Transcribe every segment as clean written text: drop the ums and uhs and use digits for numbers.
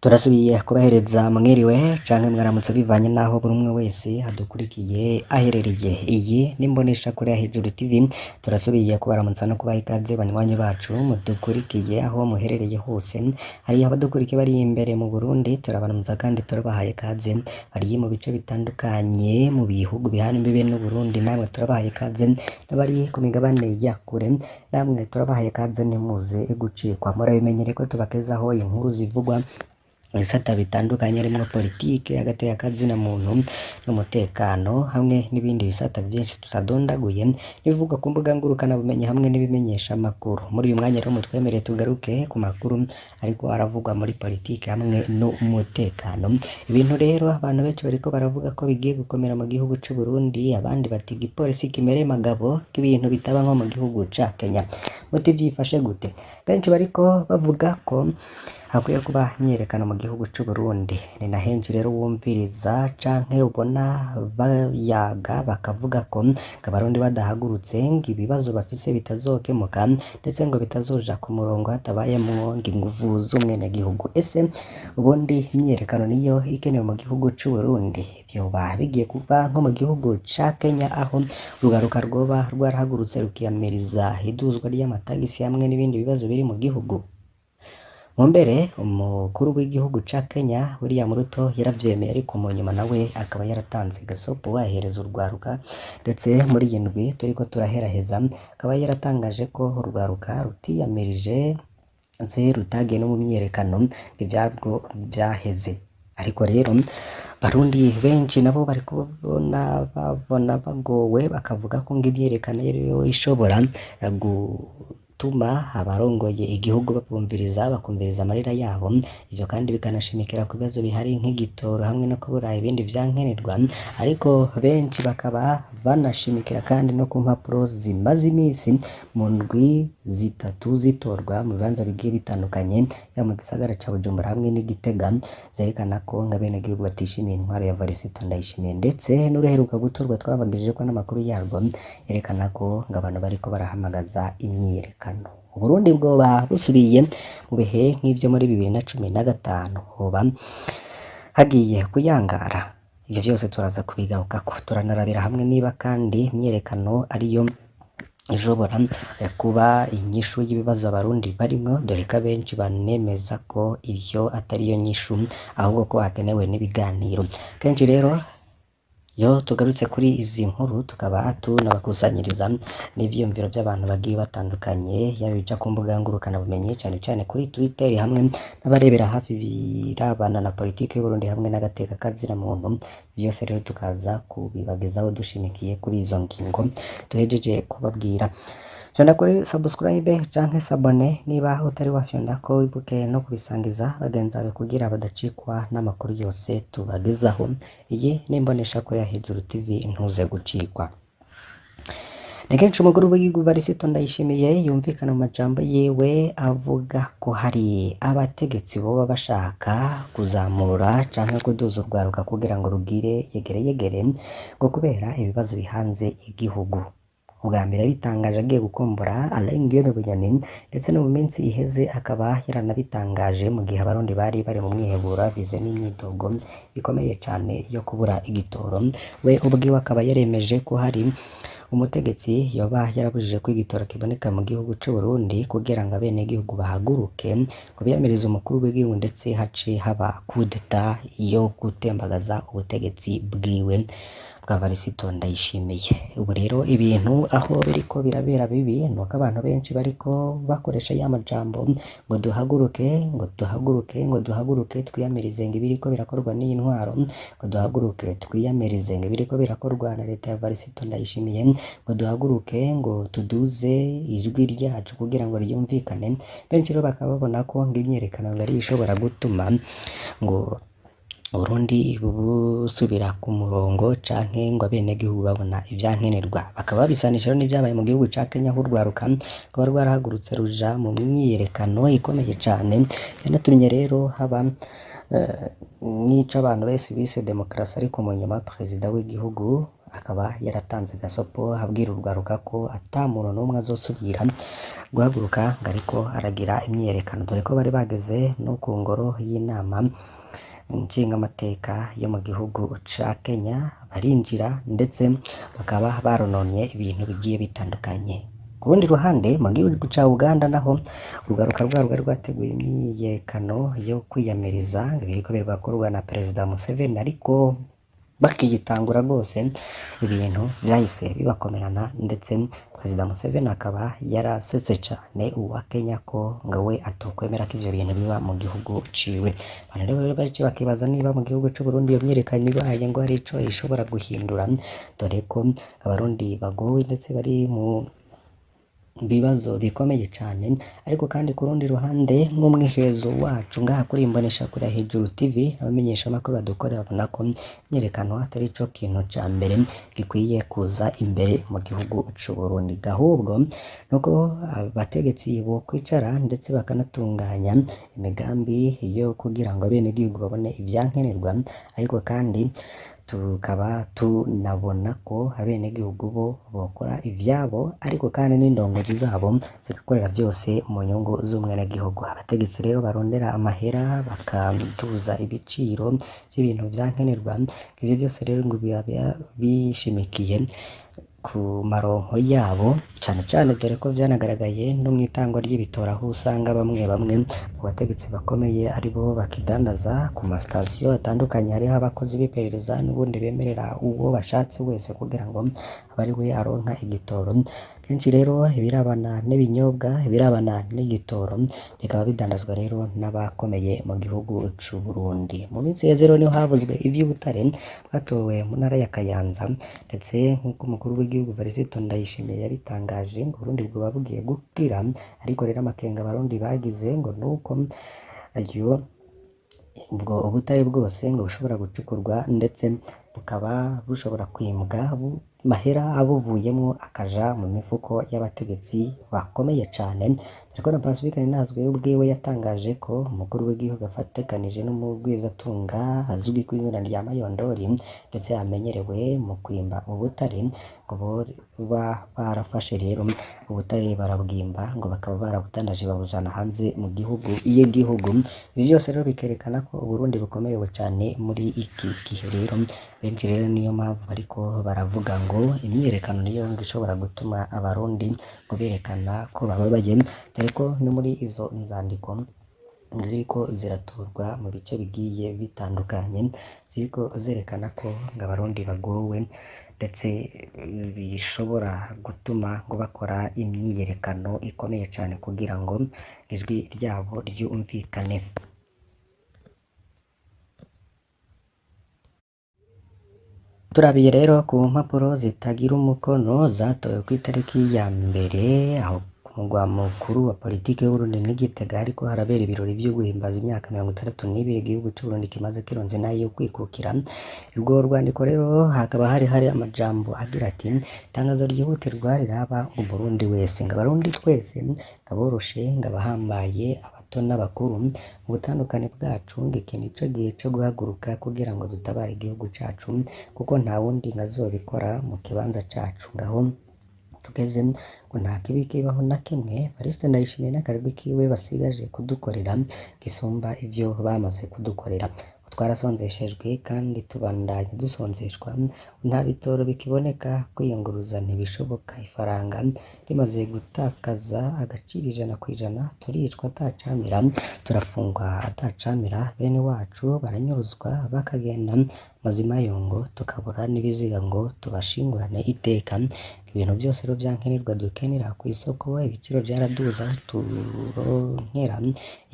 Turasubiye kubahereza mwiriwe canke mwaramutse bivanye naho buri umwe wese adukurikiye aherereye. Iyi n'imbonesha kure ya Hejuru TV, turasubiye kubaramutsa no kubaha ikaze banywanyi bacu mudukurikiye aho muherereye hose. Hari abadukurikiye bari imbere mu Burundi, turabaramutsa kandi turabahaye ikaze. Bari mu bice bitandukanye mu bihugu bihana imbibe n'u Burundi, namwe turabahaye ikaze. N'abari ku migabane ya kure, namwe turabahaye ikaze ntimuze gucikwa. Murabimenyere ko tubakezaho inkuru zivugwa ibisata bitandukanye harimwo politike, hagati y'akazi na muntu n'umutekano, hamwe n'ibindi bisata byinshi tutadondaguye n'ibivugwa ku mbuga ngurukana bumenyi hamwe n'ibimenyesha amakuru. Muri uyu mwanya rero mutwemereye tugaruke ku makuru ariko aravugwa muri politike hamwe n'umutekano. Ibintu rero abantu benshi bariko baravuga ko bigiye gukomera mu gihugu c'u Burundi, abandi bati igipolisi kimere magabo k'ibintu bitaba nko mu gihugu ca Kenya. Muti vyifashe gute? Benshi bariko bavuga ko hakwiye kuba imyiyerekano mu gihugu c'u Burundi. Ni na henshi rero wumviriza canke ubona bayaga bakavuga ko abarundi badahagurutse ngo ibibazo bafise bitazokemuka, ndetse ngo bitazoja ku murongo hatabayemwo inguvu z'umwenegihugu. Ese ubundi imyiyerekano niyo ikenewe mu gihugu c'u Burundi? Vyoba bigiye kuba nko mu gihugu ca Kenya, aho urugaruka rwoba rwarahagurutse rukiyamiriza iduzwa ry'amatagisi hamwe n'ibindi bibazo biri mu gihugu? Mumbere umukuru w'igihugu ca Kenya William Ruto yaravyemeye, ariko mu nyuma nawe akaba yaratanze gasopo ahereza urwaruka, ndetse muri iyi ndwi turiko turaheraheza akaba yaratangaje ko urwaruka rutiyamirije ndetse rutagiye no mu myiyerekano ivyabwo vyaheze. Ariko rero Barundi benshi nabo bari babona bagowe, bakavuga ko ngo imyiyerekano yariyo ishobora gutuma abarongoye igihugu bakumviriza amarira yabo. Ivyo kandi bikanashimikira ku bibazo bihari nk'igitoro hamwe no kubura ibindi vyankenerwa. Ariko benshi bakaba banashimikira kandi no ku mpapuro zimaze imisi mu ndwi zitatu zitorwa mu bibanza bigiye bitandukanye ya mu gisagara ca Bujumbura hamwe n'Igitega, zerekana ko abenegihugu batishimiye intwaro ya Varisito Ndayishimiye, ndetse n'uruheruka gutorwa twabagijeko n'amakuru yarwo yerekana ko abantu bariko barahamagaza imyiyerekano. Uburundi bwoba busubiye mu bihe nk'ivyo muri 2015, hoba hagiye kuyangara? Ivyo vyose turaza kubigarukako, turanarabira hamwe niba kandi imyiyerekano ariyo ishobora kuba inyishu y'ibibazo abarundi barimwo, dore ko abenshi banemeza ko ivyo atariyo nyishu, ahubwo ko hakenewe n'ibiganiro. Kenshi rero yo tugarutse kuri izi nkuru tukaba tunabakusanyiriza n'ivyiyumviro by'abantu bagiye batandukanye, yaba bija ku mbuga ngurukana bumenyi cane cane kuri Twitter, hamwe n'abarebera hafi birabana na politike y'u Burundi hamwe n'agateka kazira muntu. Vyose rero tukaza kubibagezaho dushimikiye kuri izo ngingo tuhejeje kubabwira. Fyonda kuri subscribe canke sabone niba utari wafyonda ko wibuke no kubisangiza bagenzi bawe kugira badacikwa n'amakuru yose tubagezaho. Iyi n'imbonesha kure ya Hejuru TV, ntuze gucikwa. Nekenshi umukuru w'igihugu Varisito Ndayishimiye yumvikana mu majambo yiwe avuga ko hari abategetsi boba bashaka kuzamura canke kuduza urwaruka kugira ngo rugire yegere ngo kubera ibibazo bihanze igihugu. Ubwa mbere bitangaje agiye gukombora Alain Guillaume Bunyoni, ndetse no mu minsi iheze akaba yaranabitangaje mu gihe abarundi bari mu mwihebura vize n'imyidogo ikomeye cane yo kubura igitoro. We ubwiwe akaba yaremeje ko hari umutegetsi yoba yarabujije ko igitoro kiboneka mu gihugu c'u Burundi kugira ngo abenegihugu bahaguruke kubiyamiriza umukuru w'igihugu, ndetse hace haba kudeta yo gutembagaza ubutegetsi bwiwe bwa Varisito Ndayishimiye. Ubu rero ibintu aho biriko birabera bibi, nuko abantu benshi bariko bakoresha ya majambo ngo duhaguruke, ngo duhaguruke, ngo duhaguruke twiyamirize ngo ibiriko birakorwa n'iyi ntwaro, ngo duhaguruke twiyamirize ngo ibiriko birakorwa na leta ya Varisito Ndayishimiye, ngo duhaguruke ngo tuduze ijwi ryacu kugira ngo ryumvikane. Benshi rero bakaba babona ko ngo imyiyerekano ngari ishobora gutuma ngo Burundi busubira ku murongo canke ngo abenegihugu babona ivyankenerwa. Bakaba babisanisha n'ivyabaye mu gihugu ca Kenya, aho urwaruka rukaba rwarahagurutse ruja mu myiyerekano ikomeye cane. Yanatumye rero haba n'ico abantu bese bise demokarasi, ariko mu nyuma perezida w'igihugu akaba yaratanze gasopo abwira urwaruka ko ata muntu n'umwe azosubira guhaguruka ngo ariko aragira imyiyerekano, dore ko bari bageze no ku ngoro y'inama nshingamateka yo mu gihugu ca Kenya, barinjira ndetse bakaba barononye ibintu bigiye bitandukanye. Ku rundi ruhande mu gihugu ca Uganda naho urwaruka rwabo rwari rwateguye imyiyerekano yo kwiyamiriza ibiriko bikorwa na perezida Museveni, ariko bakiyitangura rwose ibintu vyahise bibakomerana, ndetse perezida Museveni akaba yarasetse cane uwa Kenya ko ngo we atokwemera ko ivyo bintu biba mu gihugu ciwe. Abantu rero baje bakibaza niba mu gihugu c'u Burundi iyo myiyerekano ibaye ngo hari ico ishobora guhindura, dore ko abarundi bagowe ndetse bari mu bibazo bikomeye cane. Ariko kandi ku rundi ruhande nk'umwihezo wacu ngaha kuri Imboneshakure ya Hejuru TV, abamenyesha amakuru badukorera babona ko imyiyerekano atari co kintu ca mbere gikwiye kuza imbere mu gihugu c'u Burundi, ahubwo nuko abategetsi bo kwicara ndetse bakanatunganya imigambi yo kugira ngo abenegihugu babone ivyankenerwa, ariko kandi tukaba tunabona ko abenegihugu bo bokora ivyabo, ariko kandi n'indongozi zabo zigakorera vyose mu nyungu z'umwenegihugu. Abategetsi rero barondera amahera bakaduza ibiciro vy'ibintu vyankenerwa, ivyo byose rero ngo biba bishimikiye ku maronko yabo cane cane, dore ko vyanagaragaye no mw'itangwa ry'ibitoro, aho usanga bamwe mu bategetsi bakomeye aribo bakidandaza ku masitasiyo atandukanye. Hariho abakozi b'iperereza n'ubundi bemerera uwo bashatse wese kugira ngo abe ari we aronka igitoro. Kenshi rero ibirabana n'ibinyobwa, ibirabana n'igitoro bikaba bidandazwa rero n'abakomeye mu gihugu c'u Burundi. Mu minsi ya zero niho havuzwe ivy'ubutare bwatowe mu ntara ya Kayanza, ndetse nk'uko umukuru w'igihugu Varisito Ndayishimiye yabitangaje ngo Burundi bwoba bugiye gukira, ariko rero amakenga abarundi bagize ngo nuko ubwo ubutare bwose ngo bushobora gucukurwa ndetse bukaba bushobora kwimbwa, mahera abuvuyemwo akaja mu mifuko y'abategetsi bakomeye cane. Ariko na Pacifique Ninazwe ubwiwe yatangaje ko umukuru w'igihugu afatekanije n'umugwizatunga azwi ku izina rya Mayondori, ndetse amenyerewe mu kwimba ubutare, ngo boba barafashe rero ubutare barabwimba, ngo bakaba barabutandaje babujana hanze mu gihugu y'igihugu. Ibi byose rero bikerekana ko Uburundi bukomerewe cane muri iki gihe. Rero benshi rero niyo mpamvu bariko baravuga ngo imyiyerekano niyo ngo ishobora gutuma abarundi ngo berekana ko bababaye, dore ko no muri izo nzandiko ziriko ziraturwa mu bice bigiye bitandukanye, ziriko zerekana ko ngo abarundi bagowe, ndetse bishobora gutuma ngo bakora imyiyerekano ikomeye cane kugira ngo ijwi ryabo ryumvikane. Turabiye rero ku mpapuro zitagira umukono zatowe ku itariki ya mbere aho ku mugwa mukuru wa politiki y'Uburundi ni Gitega, ariko harabera ibirori vyo guhimbaza imyaka 62 igihugu c'Uburundi kimaze kironse nayo yo kwikukira. Urwo rwandiko rero hakaba hari amajambo agira ati: itangazo ryihutirwa riraba Umurundi wese, ngo abarundi twese, ngaboroshe, ngabahambaye, abato n'abakuru, mu butandukane bwacu, ngo iki nico gihe co guhaguruka kugira ngo dutabare igihugu cacu, kuko nta wundi ngazobikora mu kibanza cacu. Ngaho tugeze ngo nta kibi kibaho na kimwe. Evariste Ndayishimiye n'akarwi kiwe basigaje kudukorera gisumba ivyo bamaze kudukorera. Twarasonzeshejwe kandi tubandanye dusonzeshwa, nta bitoro bikiboneka, kwiyunguruza ntibishoboka, ifaranga rimaze gutakaza agaciro 100%, turicwa atacamira, turafungwa atacamira, bene wacu baranyuruzwa bakagenda mazima yongo, tukabura n'ibiziga ngo tubashingurane iteka. Ibintu byose rero vyankenerwa dukenera ku isoko, ibiciro vyaraduza, turonkera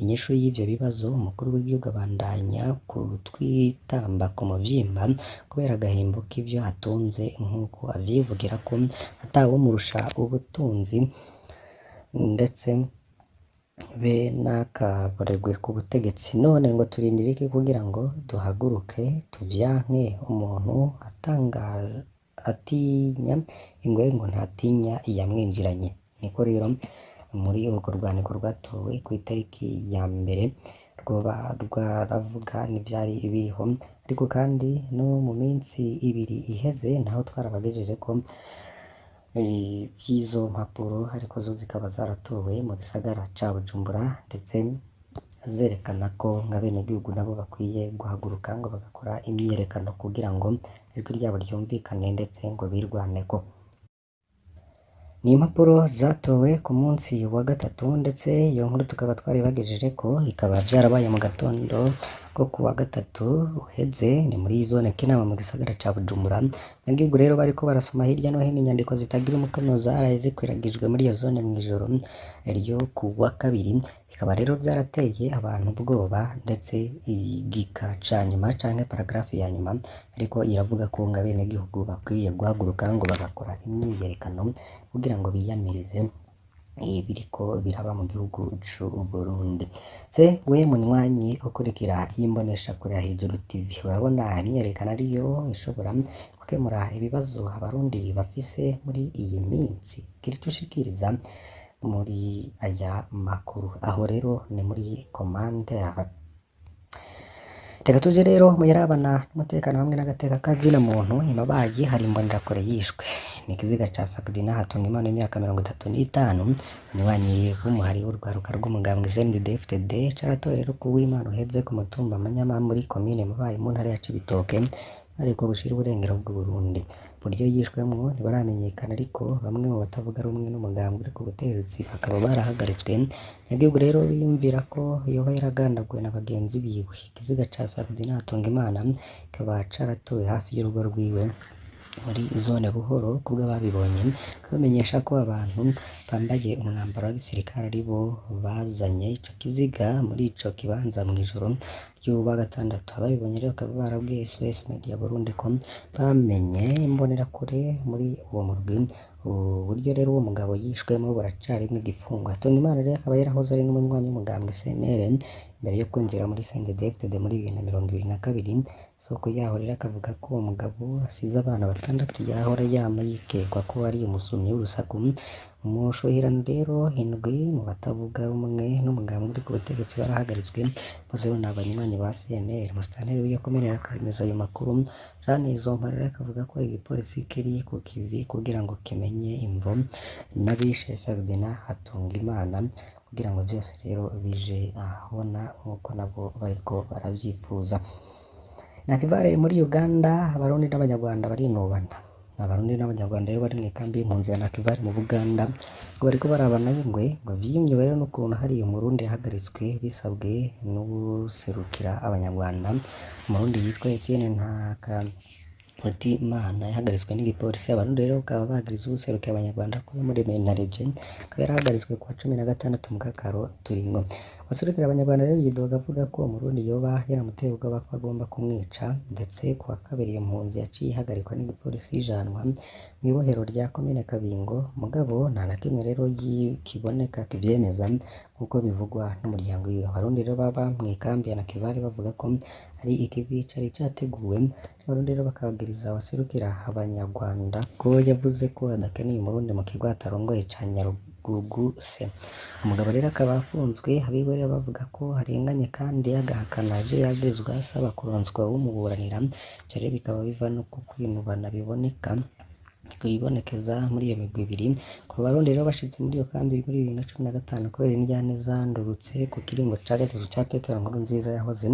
inyishu y'ivyo bibazo. Umukuru w'igihugu abandanya kutwitamba ku muvyimba kubera agahimbo k'ivyo atunze, nk'uko avyivugira ko atawumurusha ubutunzi, ndetse be nakaboregwe ku butegetsi. None ngo turindire iki kugira ngo duhaguruke tuvyanke? Umuntu atinya ingwe ngo ntatinya iyamwinjiranye. Niko rero muri urwo rwandiko rwatowe ku itariki ya mbere rwoba rwaravuga n'ivyari biriho, ariko kandi no mu minsi ibiri iheze naho twarabagejeje ko izo mpapuro ariko zo zikaba zaratowe mu gisagara ca Bujumbura, ndetse zerekana ko nk'abenegihugu nabo bakwiye guhaguruka ngo bagakora imyiyerekano kugira ngo ijwi ryabo ryumvikane ndetse ngo birwaneko. Ni impapuro zatowe ku munsi wa gatatu, ndetse iyo nkuru tukaba twaribagejeje ko ikaba vyarabaye mu gatondo ko ku wa gatatu uheze, ni muri zone Kinama mu gisagara ca Bujumbura. Abanyagihugu rero bariko barasoma hirya no hino inyandiko zitagira umukono zaraye zikwiragijwe muri iyo zone mw'ijoro ryo ku wa kabiri, bikaba rero vyarateye abantu ubwoba, ndetse igika ca nyuma canke paragrafi ya nyuma ariko iravuga ko abenegihugu bakwiye guhaguruka ngo bagakora imyiyerekano kugira ngo biyamirize ibiriko biraba mu gihugu c'u Burundi. Se we munywanyi ukurikira imboneshakure ya Hejuru TV, urabona imyiyerekano ariyo ishobora gukemura ibibazo abarundi bafise muri iyi minsi? Gira ico ushikiriza muri aya makuru, aho rero ni muri commentaire. Reka tuje rero muyarabana n'umutekano hamwe n'agateka kazina muntu. Imabayi hari imbonerakure yishwe, ni ikiziga ca Ferdinand Hatungimana w'imyaka 35, umunywanyi w'umuhari w'urwaruka rw'umugambwe CNDD-FDD, caratowe rero ku w'Imana uheze ku mutumba Manyama muri komine Mabayi mu ntara ya Cibitoke, ariko bushira uburengero bw'u Burundi. Uburyo yishwemwo ntibaramenyekana, ariko bamwe mu batavuga rumwe n'umugambwe uri ku butegetsi bakaba barahagaritswe. Abanyagihugu rero biyumvira ko yoba yaragandaguwe na bagenzi biwe. Ikiziga ca Ferdinand Hatungimana kikaba caratowe hafi y'urugo rwiwe muri zone Buhoro. Kubwo ababibonye bamenyesha ko abantu bambaye umwambaro wa gisirikare ari bo bazanye ico kiziga muri ico kibanza mw'ijoro ry'uwa gatandatu. Ababibonye rero bakaba barabwiye SOS Media Burundi ko bamenye imbonerakure muri uwo murwi. Uburyo rero uwo mugabo yishwemo buracarimwo igifungwa. Hatungimana rero akaba yarahoze ari n'umunywanyi w'umugambwe CNL mbere yo kwinjira muri CNDD-FDD muri 2022. Soko yaho rero akavuga ko uwo mugabo asize abana 6 yahora yama yikekwa ko ari umusumyi w'urusaku. Umushohirano rero 7 mu batavuga rumwe n'umugambwe uri ku butegetsi barahagaritswe, bose bo ni abanywanyi ba CNL. Musitanteri w'iyo komine yakameza ayo makuru. Jeanne Izompara rero akavuga ko igipolisi kiri ku kivi kugira ngo kimenye imvo n'abishe Ferdinand Hatungimana, kugira ngo vyose rero bije ahabona nk'uko nabo bariko baravyifuza. Nakivale muri Uganda, abarundi n'abanyarwanda barinubana. Abarundi n'abanyarwanda rero bari mw'ikambi y'impunzi ya Nakivale mu Buganda ngo bariko barabana y'ingwe, ngo vyimye rero n'ukuntu hari umurundi yahagaritswe bisabwe n'userukira abanyarwanda. Umurundi yitwa Etienne Ntakarutimana yahagaritswe n'igipolisi. Abarundi rero bakaba bagiriza ubuserukira abanyarwanda ko muri Menareje akaba yarahagaritswe ku wa 16 mu Kakaro Turingo. Abaserukira abanyarwanda rero yidoga avuga ko umurundi yoba yaramuteye ubwoba ko agomba kumwica, ndetse ku wa kabiri iyo mpunzi yaciye ihagarikwa n'igipolisi ijanwa mw'ibohero rya komine Kabingo. Mugabo nta na kimwe rero kiboneka kivyemeza nk'uko bivugwa n'umuryango wiwe. Abarundi rero baba mw'ikambi ya Nakivale bavuga ko hari ikivi cari categuwe. Abarundi rero bakabagiriza abaserukira abanyarwanda ko yavuze ko adakeneye umurundi mu kigo atarongoye ca Nyaruguguse. Umugabo rero akaba afunzwe, abiwe rero bavuga ko harenganye kandi agahakana ivyo yagirizwa, asaba kuronswa umuburanira. Ivyo rero bikaba biva no ku kwinubana bibonekeza muri iyo migwi ibiri. Ku Barundi rero bashitse muri iyo kambi muri 2015 kubera indyane zandurutse ku kiringo ca gatatu ca Petero Nkurunziza yahoze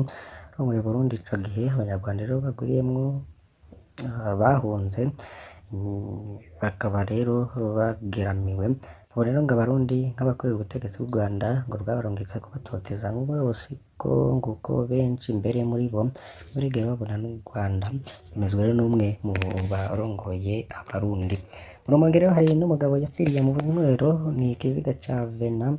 arongoye Burundi ico gihe. Abanyarwanda rero baguriyemwo bahunze bakaba rero bageramiwe. Abo rero ngo Abarundi nk'abakorera ubutegetsi bw'u Rwanda ngo rwabarungitse kubatoteza ngo bose nguko benshi mbere muri bo barigera babona n'u Rwanda. Bemezwa rero n'umwe mu barongoye Abarundi. Mu Rumonge rero hari n'umugabo yapfiriye mu bunywero, ni ikiziga ca Vena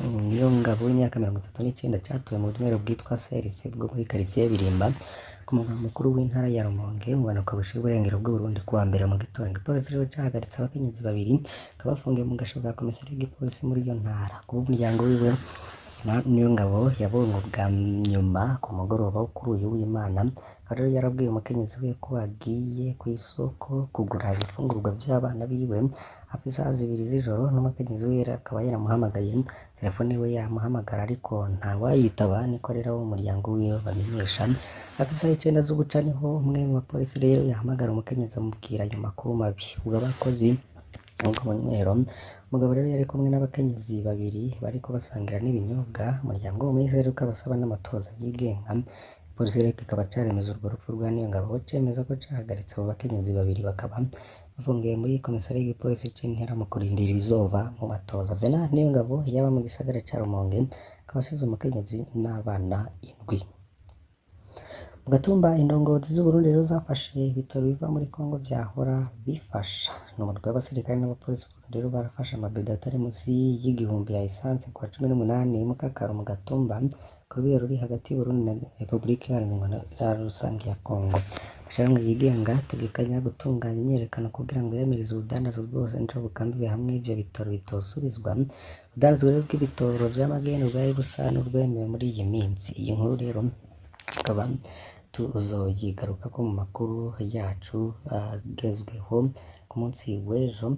niyo ngabo w'imyaka 39 catowe mu bunywero bwitwa Serisi bwo muri quartier Birimba ku mugwa mukuru w'intara ya Rumonge mu bumanuko bushira uburengero bw'u Burundi ku wa mbere mu gitondo. Igipolisi rero cahagaritse abakenyezi 2 bakaba bafungiye mu gasho ka komisariya y'igipolisi muri iyo ntara. Ku muryango wiwe Niyongabo yabonye ubwa nyuma ku mugoroba wo kuri uyu w'Imana, akaba rero yarabwiye umukenyezi we ko agiye kw'isoko kugura ibifungurwa vy'abana biwe hafi isaha 2 z'ijoro, n'umukenyezi we akaba yaramuhamagaye, telefone yiwe yamuhamagara ariko ntawayitaba, niko rero abo mu muryango wiwe bamenyesha. Hafi isaha 9 z'ubuca niho umwe mu bapolisi rero yahamagara umukenyezi amubwira ayo makuru mabi. Ubwo abakozi ubwo munywero, umugabo rero yari kumwe n'abakenyezi babiri bariko basangira n'ibinyobwa, umuryango w'umuyise rero ukaba usaba n'amatohoza yigenga. Polisi rero kikaba caremeza urwo rupfu rwa Niyongabo, cemeza ko cahagaritse abo bakenyezi babiri, bakaba bafungiye muri komisariya y'igipolisi c'Intera mu kurindira ibizova mu matohoza. Venant Niyongabo yaba mu gisagara ca Rumonge, akaba asize umukenyezi n'abana 7. Mu gatumba indongozi z'Uburundi rero zafashe ibitoro biva muri Kongo vyahora bifasha. N'umurwi w'abasirikare n'abapolisi rero barafashe amabido atari musi y'igihumbi ya essence kwa 18 mu Kakaro mu gatumba ku rubero ruri hagati y'Uburundi na Republika Iharanira Rusange ya Kongo. Amashirahamwe yigenga ategekanya gutunganya imyiyerekano kugira ngo yemerize urudandazwa rwose n'icobukambiwe hamwe ivyo bitoro bitosubizwa. Urudandazwa rero bw'ibitoro vy'amagendo bwari busa n'urwemewe muri iyi minsi. Iyi nkuru rero ikaba tuzoyigarukako mu makuru yacu agezweho ku munsi w'ejo.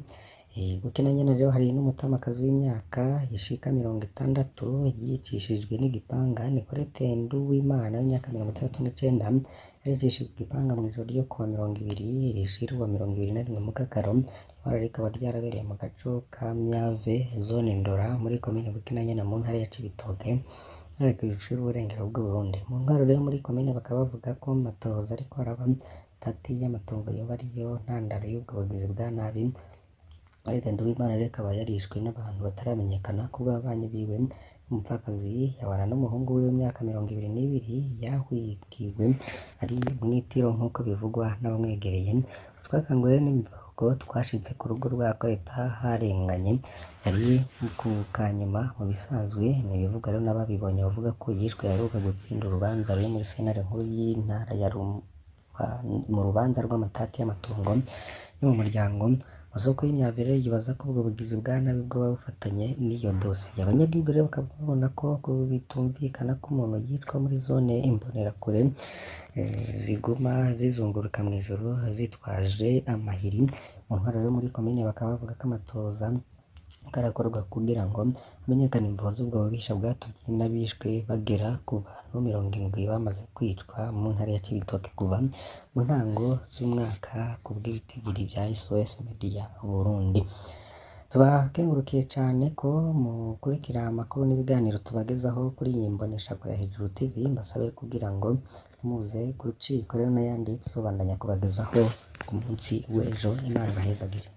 Bukina nyene rero hari n'umutamakazi w'imyaka ishika 60 yicishijwe n'igipanga. Nicolette Nduwimana w'imyaka 39 yaricishijwe igipanga mw'ijoro ryo kuwa 20 rishira 21 mu Kakaro. Intwaro rikaba ryarabereye mu gaco ka Myave zone Ndora muri komine Bukina nyene mu ntara ya Cibitoke, ariko bicira uburengero bw'Uburundi. Mu ntwaro rero muri komine bakaba bavuga ko matohoza ariko araba tati y'amatongo yoba ariyo ntandaro y'ubwo bugizi bwa nabi. Nicolette Nduwimana rero akaba yarishwe n'abantu bataramenyekana kubwo ababanyi biwe. Umupfakazi yabana n'umuhungu wiwe w'imyaka 22 yahwigiwe ari mw'itiro nk'uko bivugwa n'abamwegereye. Twakanguye n'imivugo twashitse ku rugo rwa Colette harenganye yari ku kanyuma. Mu bisanzwe n'ibivuga rero n'ababibonye bavuga ko yishwe yaheruka gutsinda urubanza ruri muri sentare nkuru y'intara ya mu rubanza rw'amatati y'amatongo yo mu muryango. Amasoko y'imyavire yibaza ko ubwo bugizi bwa nabi bwoba bufatanye n'iyo dosiye. Abanyagihugu rero bakaba babona ko bitumvikana ko umuntu yicwa muri zone imbonerakure ziguma zizunguruka mw'ijoro zitwaje amahiri. Mu ntwaro yo muri komine bakaba bavuga ko amatohoza karakorwa kugira ngo hamenyekane imvo z'ubwo bubisha bwatumye n'abishwe bagera ku bantu 70 bamaze kwicwa mu ntara ya Cibitoke kuva mu ntango z'umwaka ku bw'ibitigiri vya SOS Media Burundi. Tubakengurukiye cane ko mukurikira amakuru n'ibiganiro tubagezaho kuri iyi mboneshakure ya Hejuru TV. Mbasabe kugira ngo muze gucikwa rero n'ayandi tuzobandanya kubagezaho ku munsi w'ejo. Imana ibahezagire.